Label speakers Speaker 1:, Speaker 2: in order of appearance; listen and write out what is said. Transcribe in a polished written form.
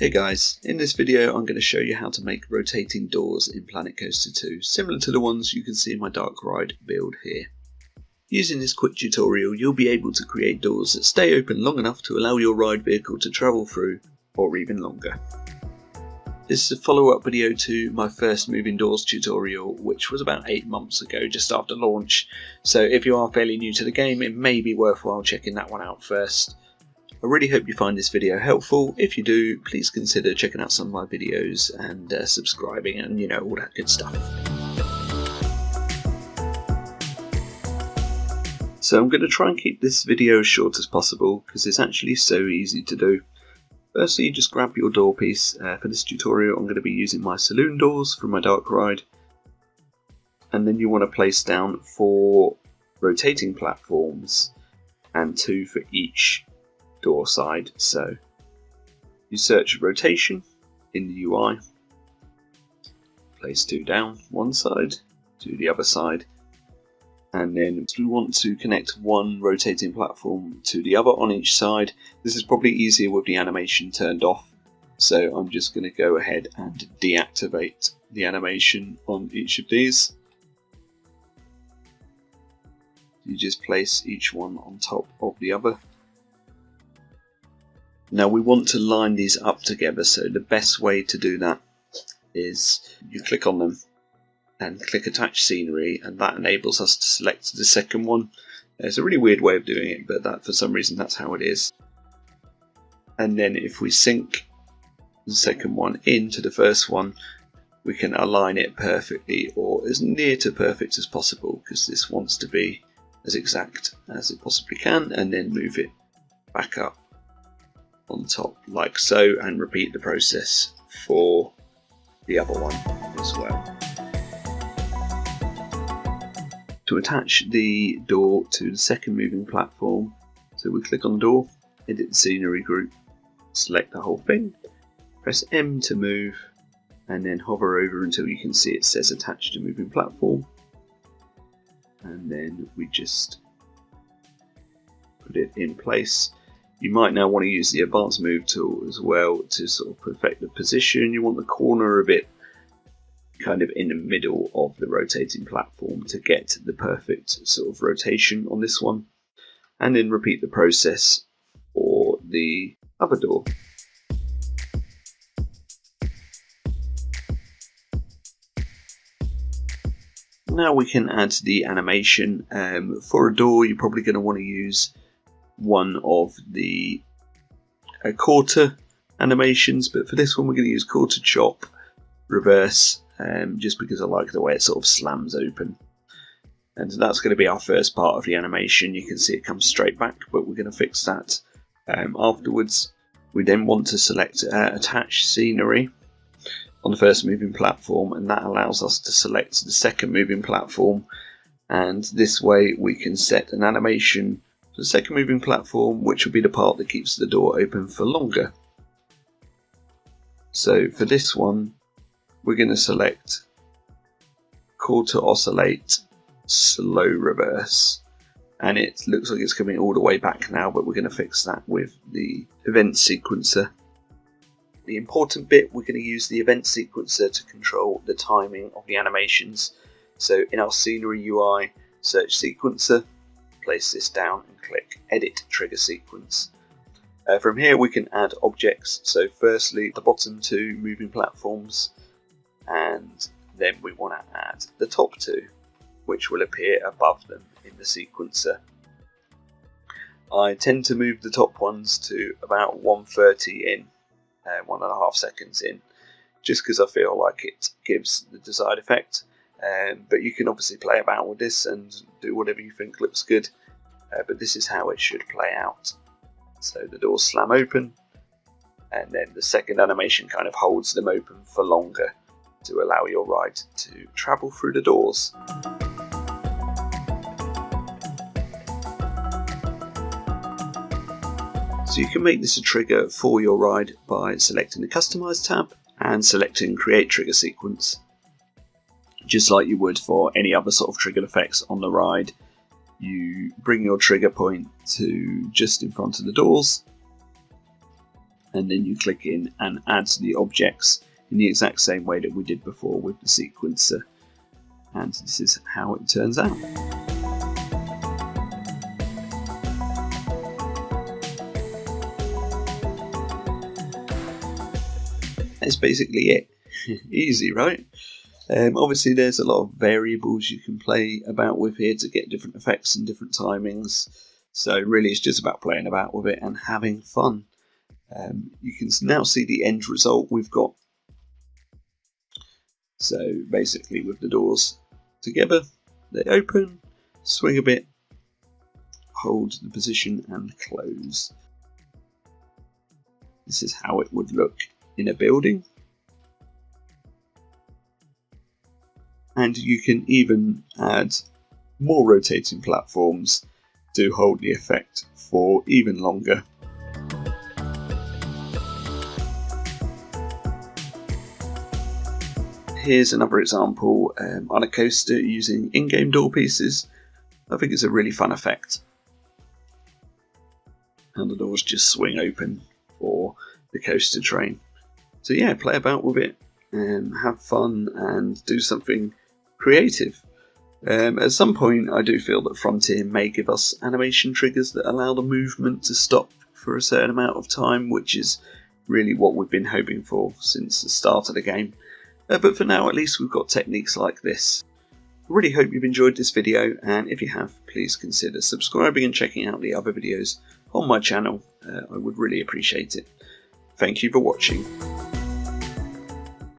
Speaker 1: Hey guys, in this video I'm going to show you how to make rotating doors in Planet Coaster 2, similar to the ones you can see in my Dark Ride build here. Using this quick tutorial you'll be able to create doors that stay open long enough to allow your ride vehicle to travel through, or even longer. This is a follow-up video to my first moving doors tutorial, which was about 8 months ago, just after launch, so if you are fairly new to the game it may be worthwhile checking that one out first. I really hope you find this video helpful. If you do, please consider checking out some of my videos and subscribing and all that good stuff. So I'm going to try and keep this video as short as possible because it's actually so easy to do. Firstly, you just grab your door piece. For this tutorial I'm going to be using my saloon doors from my Dark Ride. And then you want to place down 4 rotating platforms and 2 for each door side. So you search rotation in the UI, place 2 down one side, 2 the other side, and then we want to connect 1 rotating platform to the other on each side. This is probably easier with the animation turned off, so I'm just going to go ahead and deactivate the animation on each of these. You just place each one on top of the other. Now we want to line these up together, so the best way to do that is you click on them and click attach scenery, and that enables us to select the second one. It's a really weird way of doing it, but that for some reason that's how it is. And then if we sync the second one into the first one, we can align it perfectly, or as near to perfect as possible, because this wants to be as exact as it possibly can, and then move it back up on top like so, and repeat the process for the other one as well. To attach the door to the second moving platform, so we click on the door, edit the scenery group, select the whole thing, press M to move, and then hover over until you can see it says attach to moving platform, and then we just put it in place. You might now want to use the advanced move tool as well to sort of perfect the position. You want the corner a bit kind of in the middle of the rotating platform to get the perfect sort of rotation on this one. And then repeat the process for the other door. Now we can add the animation. For a door you're probably going to want to use one of the quarter animations, but for this one we're going to use quarter chop reverse, just because I like the way it sort of slams open. And that's going to be our first part of the animation. You can see it comes straight back, but we're going to fix that afterwards. We then want to select attach scenery on the first moving platform, and that allows us to select the second moving platform, and this way we can set an animation for the second moving platform, which will be the part that keeps the door open for longer. So for this one we're going to select quarter oscillate slow reverse, and it looks like it's coming all the way back now, but we're going to fix that with the event sequencer. The important bit, we're going to use the event sequencer to control the timing of the animations. So in our scenery UI, search sequencer, place this down and click edit trigger sequence. From here we can add objects, so firstly the bottom 2 moving platforms, and then we want to add the top 2, which will appear above them in the sequencer. I tend to move the top ones to about 1:30 in, 1.5 seconds in, just because I feel like it gives the desired effect. But you can obviously play about with this and do whatever you think looks good, but this is how it should play out. So the doors slam open, and then the second animation kind of holds them open for longer to allow your ride to travel through the doors. So you can make this a trigger for your ride by selecting the Customize tab and selecting Create Trigger Sequence. Just like you would for any other sort of triggered effects on the ride, you bring your trigger point to just in front of the doors, and then you click in and add the objects in the exact same way that we did before with the sequencer. And this is how it turns out. That's basically it. Easy, right? Obviously there's a lot of variables you can play about with here to get different effects and different timings. So really it's just about playing about with it and having fun. You can now see the end result we've got. So basically with the doors together, they open, swing a bit, hold the position and close. This is how it would look in a building. And you can even add more rotating platforms to hold the effect for even longer. Here's another example on a coaster using in-game door pieces. I think it's a really fun effect. And the doors just swing open for the coaster train. So yeah, play about with it and have fun and do something creative. At some point I do feel that Frontier may give us animation triggers that allow the movement to stop for a certain amount of time, which is really what we've been hoping for since the start of the game. But for now at least we've got techniques like this. I really hope you've enjoyed this video, and if you have, please consider subscribing and checking out the other videos on my channel. I would really appreciate it. Thank you for watching.